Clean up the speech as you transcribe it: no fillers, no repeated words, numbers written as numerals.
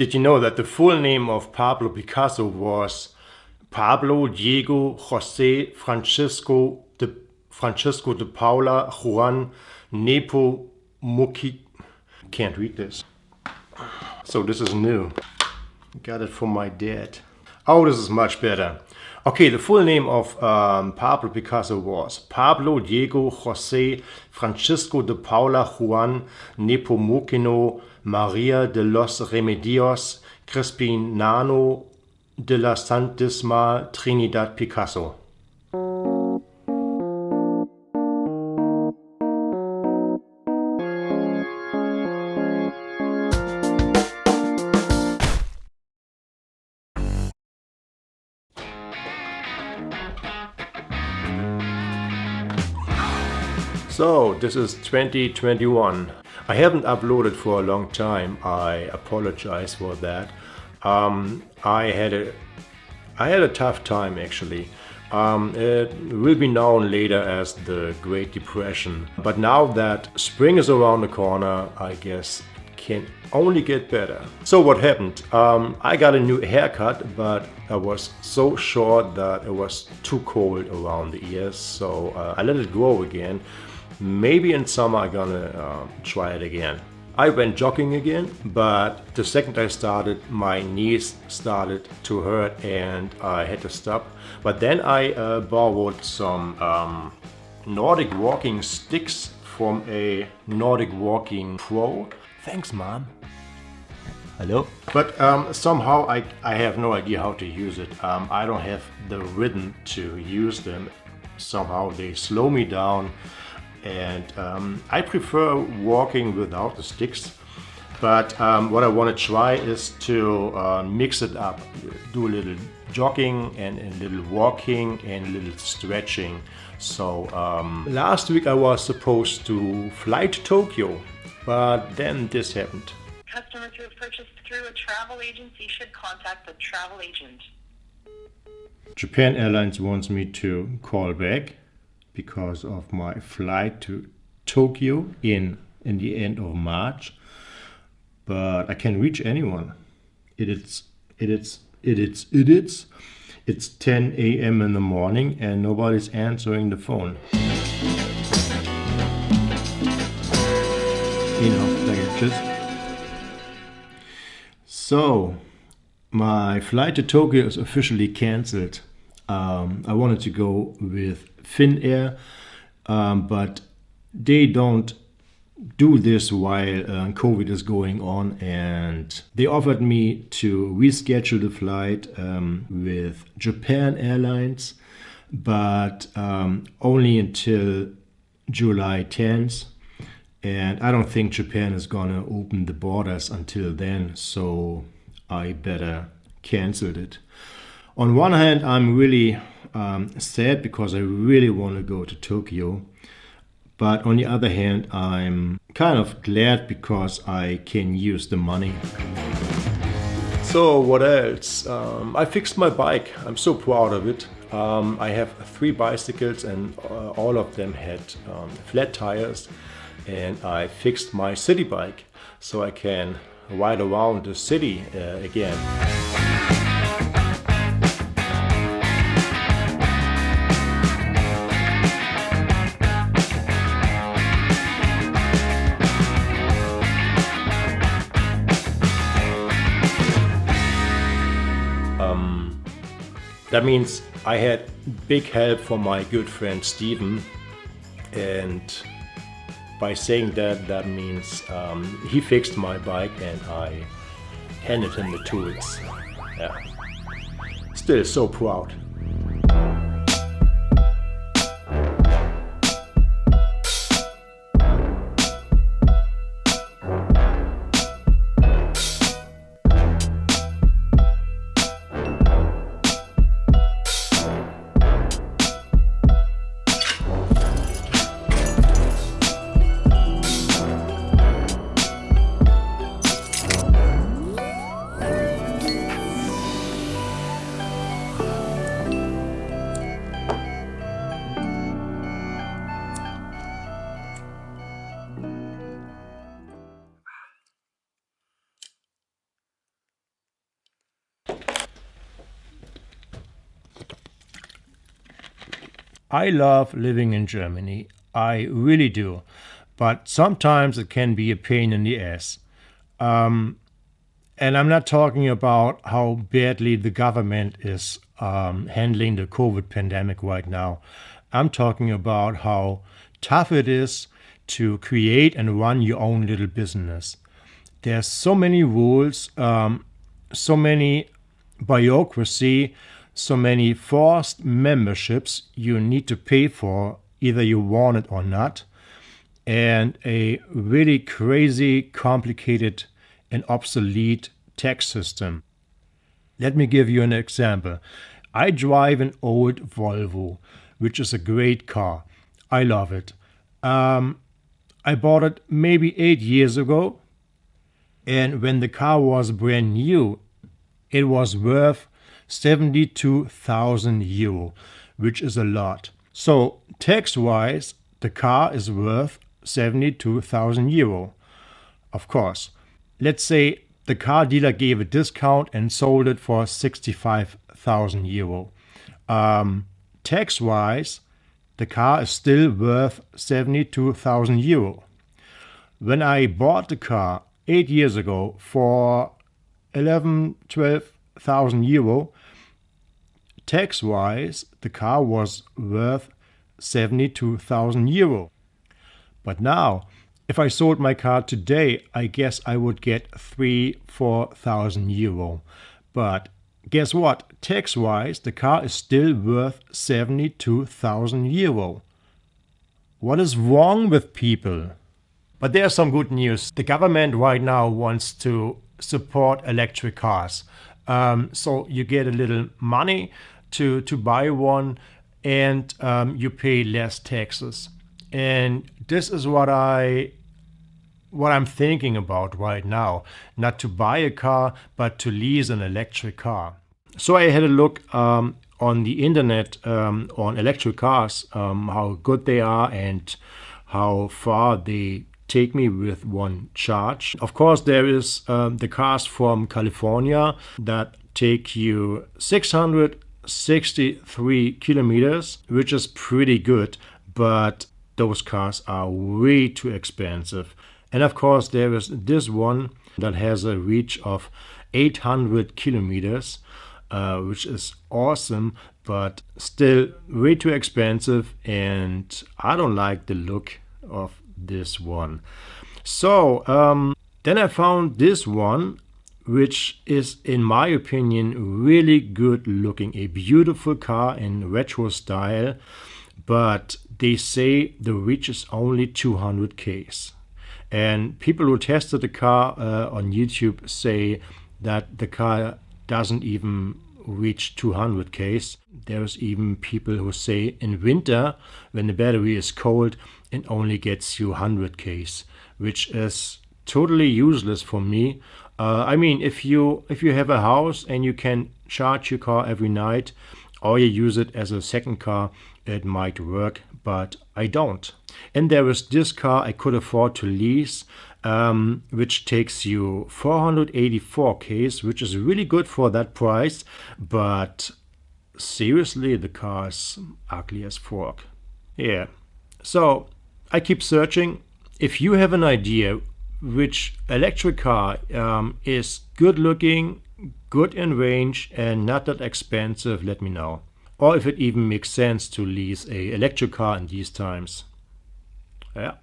Did you know that the full name of Pablo Picasso was Pablo Diego José Francisco de Paula Juan Nepomuceno? Can't read this. So this is new. Got it from my dad. Oh, this is much better. Okay, the full name of Pablo Picasso was Pablo Diego José Francisco de Paula Juan Nepomuceno María de los Remedios Crispiniano de la Santísima Trinidad Picasso. So, this is 2021. I haven't uploaded for a long time. I apologize for that. I had a tough time actually. It will be known later as the Great Depression. But now that spring is around the corner, I guess it can only get better. So what happened? I got a new haircut, but I was so short that it was too cold around the ears. So I let it grow again. Maybe in summer I'm gonna try it again. I went jogging again, but the second I started, my knees started to hurt and I had to stop. But then I borrowed some Nordic walking sticks from a Nordic Walking Pro. Thanks, Mom. Hello? But somehow I have no idea how to use it. I don't have the rhythm to use them. Somehow they slow me down. And I prefer walking without the sticks, but what I want to try is to mix it up, do a little jogging and a little walking and a little stretching. So last week I was supposed to fly to Tokyo, but then this happened. Customers who have purchased through a travel agency should contact the travel agent. Japan Airlines wants me to call back because of my flight to Tokyo in the end of March, but I can reach anyone. It's 10 a.m. in the morning and nobody's answering the phone. You know, like it just. So my flight to Tokyo is officially cancelled. I wanted to go with Finnair, but they don't do this while COVID is going on, and they offered me to reschedule the flight with Japan Airlines, but only until July 10th, and I don't think Japan is gonna open the borders until then, so I better cancel it. On one hand, I'm really sad because I really want to go to Tokyo, but on the other hand, I'm kind of glad because I can use the money. So what else? I fixed my bike. I'm so proud of it. I have 3 bicycles and all of them had flat tires, and I fixed my city bike so I can ride around the city again. That means I had big help from my good friend Steven, and by saying that, that means he fixed my bike and I handed him the tools. Yeah. Still so proud. I love living in Germany. I really do. But sometimes it can be a pain in the ass. And I'm not talking about how badly the government is handling the COVID pandemic right now. I'm talking about how tough it is to create and run your own little business. There's so many rules, so many bureaucracy, so many forced memberships you need to pay for, either you want it or not, and a really crazy, complicated, and obsolete tax system. Let me give you an example. I drive an old Volvo, which is a great car. I love it. I bought it maybe 8 years ago, and when the car was brand new, it was worth 72,000 euro, which is a lot. So tax-wise, the car is worth 72,000 euro. Of course, let's say the car dealer gave a discount and sold it for 65,000 euro. Tax-wise, the car is still worth 72,000 euro. When I bought the car 8 years ago for 12,000 euro, tax-wise, the car was worth 72,000 euro. But now, if I sold my car today, I guess I would get 3,000-4,000 euro. But guess what? Tax-wise, the car is still worth 72,000 euro. What is wrong with people? But there's some good news. The government right now wants to support electric cars. So you get a little money to buy one, and you pay less taxes. And this is what I'm thinking about right now. Not to buy a car, but to lease an electric car. So I had a look on the internet on electric cars, how good they are and how far they take me with one charge. Of course, there is the cars from California that take you 663 kilometers, which is pretty good, but those cars are way too expensive. And of course, there is this one that has a reach of 800 kilometers, which is awesome, but still way too expensive, and I don't like the look of this one. So then I found this one, which is, in my opinion, really good looking. A beautiful car in retro style, but they say the reach is only 200 k's. And people who tested the car on YouTube say that the car doesn't even reach 200 k's. There's even people who say in winter, when the battery is cold, it only gets you 100 k's, which is totally useless for me. I mean, if you have a house and you can charge your car every night, or you use it as a second car, it might work, but I don't. And there is this car I could afford to lease, which takes you 484 k's, which is really good for that price, but seriously, the car is ugly as fork. Yeah, so I keep searching. If you have an idea which electric car is good looking, good in range, and not that expensive, let me know. Or if it even makes sense to lease a electric car in these times. Yeah.